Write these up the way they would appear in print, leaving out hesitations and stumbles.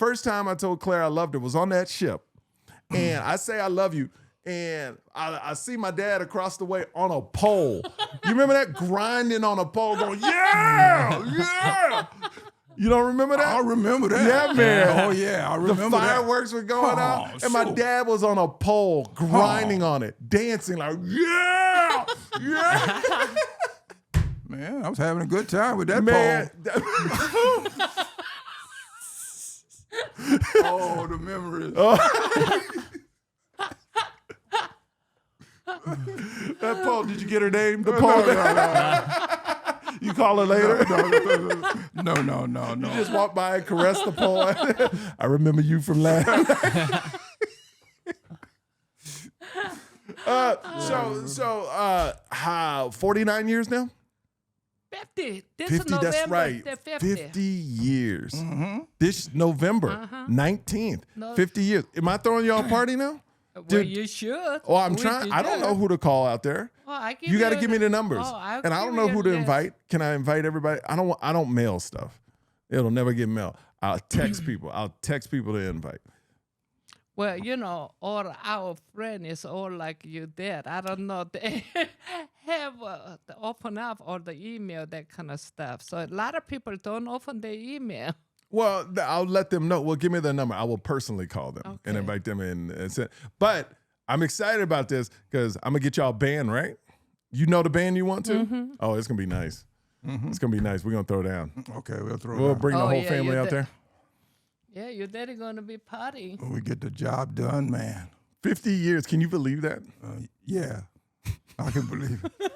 first time I told Claire I loved her was on that ship. And I say I love you. And I see my dad across the way on a pole. You remember that? Grinding on a pole going, yeah, yeah. You don't remember that? I remember that. Yeah, man. Oh, yeah, I remember The that. fireworks were going out. And my sure. dad was on a pole grinding on it, dancing like, yeah, yeah. Man, I was having a good time with that Man. pole. Oh, the memories. That pole, did you get her name? The pole. You call her later? No. You just walk by and caress the pole. I remember you from last night. How 49 years now? 50. This 50, November, that's right. they're 50. 50 years. Mm-hmm. This November 19th. No. 50 years. Am I throwing y'all a party now? Well, Dude. you should. Oh, I'm We trying. did I don't that. know who to call out there. Oh, I give You got to give me the the- numbers. Oh, I'll And I give don't know you who a to list. invite. Can I invite everybody? I don't mail stuff. It'll never get mailed. I'll text people. I'll text people to invite. Well, you know, all our friends is all like you did. I don't know. They have to open up all the email, that kind of stuff. So a lot of people don't open their email. Well, I'll let them know. Well, give me their number. I will personally call them and Okay. invite them in. And send. But I'm excited about this because I'm going to get y'all a band, right? You know the band you want to? Mm-hmm. Oh, it's going to be nice. It's going to be nice. We're going to throw down. Okay, we'll throw it We'll out. bring the Oh, whole yeah, family you out did. there. Yeah, your daddy going to be party. When we get the job done, man. 50 years. Can you believe that? Yeah, I can believe it.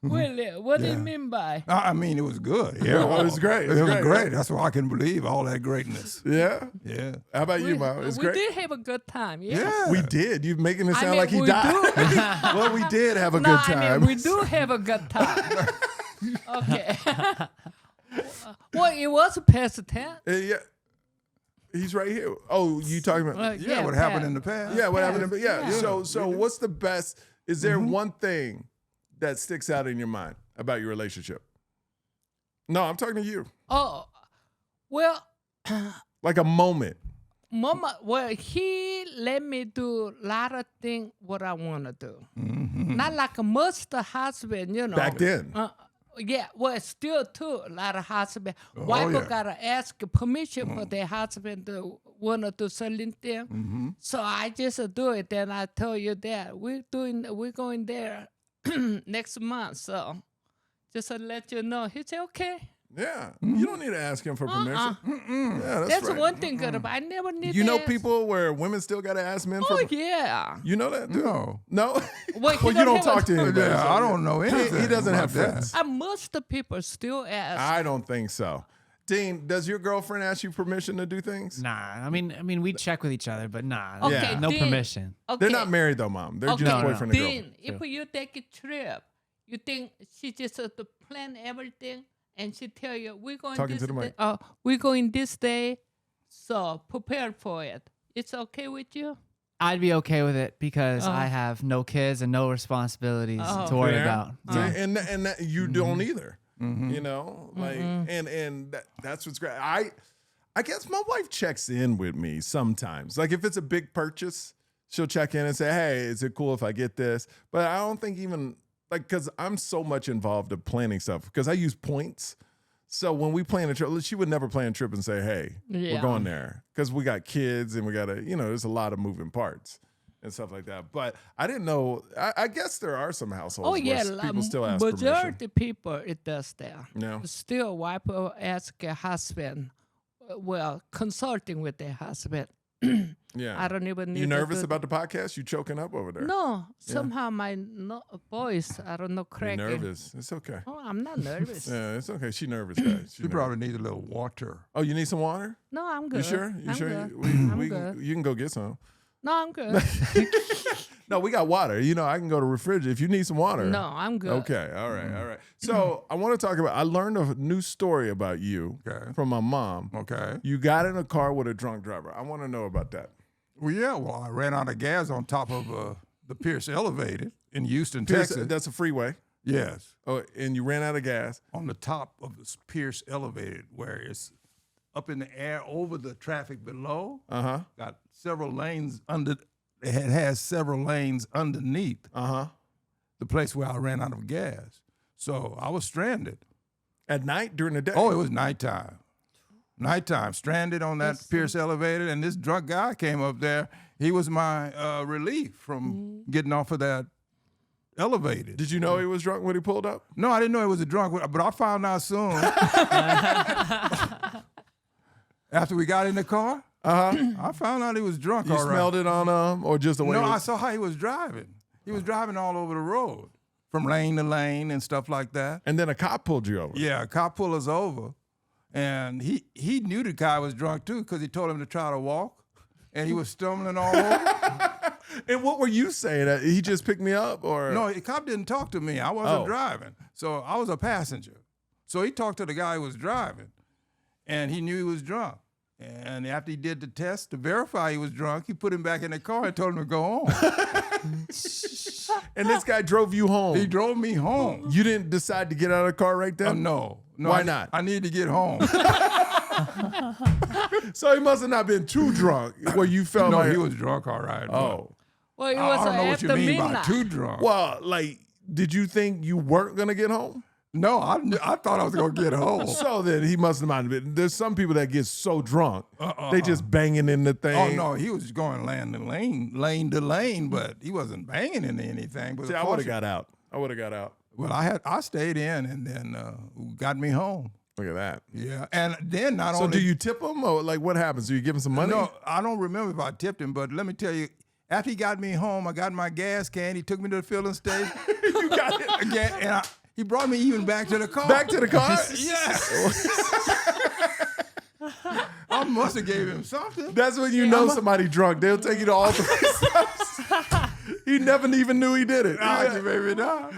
Well, what do you Yeah. mean by? I mean, it was good. Yeah, well, it was great. It was great. That's why I can believe all that greatness. Yeah? Yeah. How about you, Mom? It's we great. did have a good time. Yeah. Yeah. We did. You're making it I sound mean, like he we died. do. Well, we did have a No, good time. I mean, we do have a good time. Okay. Well, it was past 10. Yeah. He's right here. Oh, you talking about? Yeah, what happened in the past? Yeah, what happened? Yeah. Yeah. So what's the best? Is there one thing that sticks out in your mind about your relationship? No, I'm talking to you. Oh, well, Like a moment. Mama, well, he let me do a lot of things what I want to do. Not like most husband, you know. Back then. Yeah, well, still too, a lot of husband. Oh, Wife yeah. gotta ask permission for their husband to want to do certain thing. So I just do it. Then I told you that we're going there next month. So just to let you know, he said okay. Yeah. You don't need to ask him for permission. Yeah, That's right. one thing good about. I never need. You to know ask. people where women still got to ask men for Oh yeah. You know that? Dude? No. No? Well, he you don't don't have talk a- to anybody. Yeah, I don't know anything. He doesn't about have that. friends. Most of the people still ask. I don't think so. Dean, does your girlfriend ask you permission to do things? Nah, I mean, we check with each other, but nah, Okay, no Dean. permission. Okay. They're not married though, Mom. They're Okay. just No, no, no. boyfriend and Dean, girlfriend. if you take a trip, you think she just have to plan everything, and she tell you we're going Talking this to the day. mic. We're going this day, so prepare for it. It's okay with you? I'd be okay with it because Oh. I have no kids and no responsibilities Oh. to worry Yeah. about. See, Yeah. and that you don't either. You know, like, and that's what's great. I guess my wife checks in with me sometimes. Like if it's a big purchase, she'll check in and say, "Hey, is it cool if I get this?" But I don't think even like because I'm so much involved in planning stuff because I use points. So when we plan a trip, she would never plan a trip and say, "Hey, we're Yeah. going there," because we got kids and we got to, there's a lot of moving parts and stuff like that. But I didn't know. I guess there are some households Oh yeah, where people still ask permission. majority people it does that. Yeah. Still, wife will ask a husband. Well, consulting with their husband. Yeah. I don't even need You to nervous do- about the podcast? You choking up over there? No, somehow my voice, I don't know, You're cracking. nervous. It's okay. Oh, I'm not nervous. Yeah, it's okay. She nervous, guys. You probably need a little water. Oh, you need some water? No, I'm good. You sure? You I'm sure? Good. We I'm can, good. you can go get some. No, I'm good. No, we got water. I can go to refrigerator if you need some water. No, I'm good. Okay. All right. All right. So I want to talk about. I learned a new story about you Okay. from my mom. Okay. You got in a car with a drunk driver. I want to know about that. Well, yeah. Well, I ran out of gas on top of the Pierce Elevated in Houston, Pierce, Texas. that's a freeway. Yes. Oh, and you ran out of gas. On the top of the Pierce Elevated, where it's up in the air over the traffic below. Uh-huh. Got several lanes under. It has several lanes underneath Uh-huh. the place where I ran out of gas. So I was stranded. At night, during the day? Oh, it was nighttime. Nighttime, stranded on that Pierce elevator, and this drunk guy came up there. He was my relief from getting off of that elevator. Did you know he was drunk when he pulled up? No, I didn't know he was a drunk, but I found out soon. After we got in the car, I found out he was drunk. You all right. smelled it on him, or just the way No, he I was? saw how he was driving. He was driving all over the road, from lane to lane and stuff like that. And then a cop pulled you over. Yeah, a cop pulled us over, and he knew the guy was drunk too because he told him to try to walk, and he was stumbling all over. And what were you saying? He just picked me up, or? No, the cop didn't talk to me. I wasn't Oh. driving, so I was a passenger. So he talked to the guy who was driving, and he knew he was drunk. And after he did the test to verify he was drunk, he put him back in the car and told him to go home. And this guy drove you home. He drove me home. You didn't decide to get out of the car right Oh, then? no. Why not? I need to get home. So he must have not been too drunk where you felt No, like, he was drunk, all right. but oh. Well, it I was don't know what you after mean by midnight. too drunk. Well, like, did you think you weren't going to get home? No, I thought I was going to get home. So then he must have not been. There's some people that get so drunk, they just banging in the thing. Oh, no, he was going lane to lane, but he wasn't banging into anything. But See, I would have got out. Well, I stayed in and then got me home. Look at that. Yeah, and then not So only. do you tip him, or like what happens? Do you give him some money? No, I don't remember if I tipped him, but let me tell you, after he got me home, I got my gas can. He took me to the filling station. You got it. Again, and he brought me even back to the car. Back to the car? Yes. I must have gave him something. That's when you know somebody drunk. They'll take you to all three steps. He never even knew he did it. Nah, you baby, nah.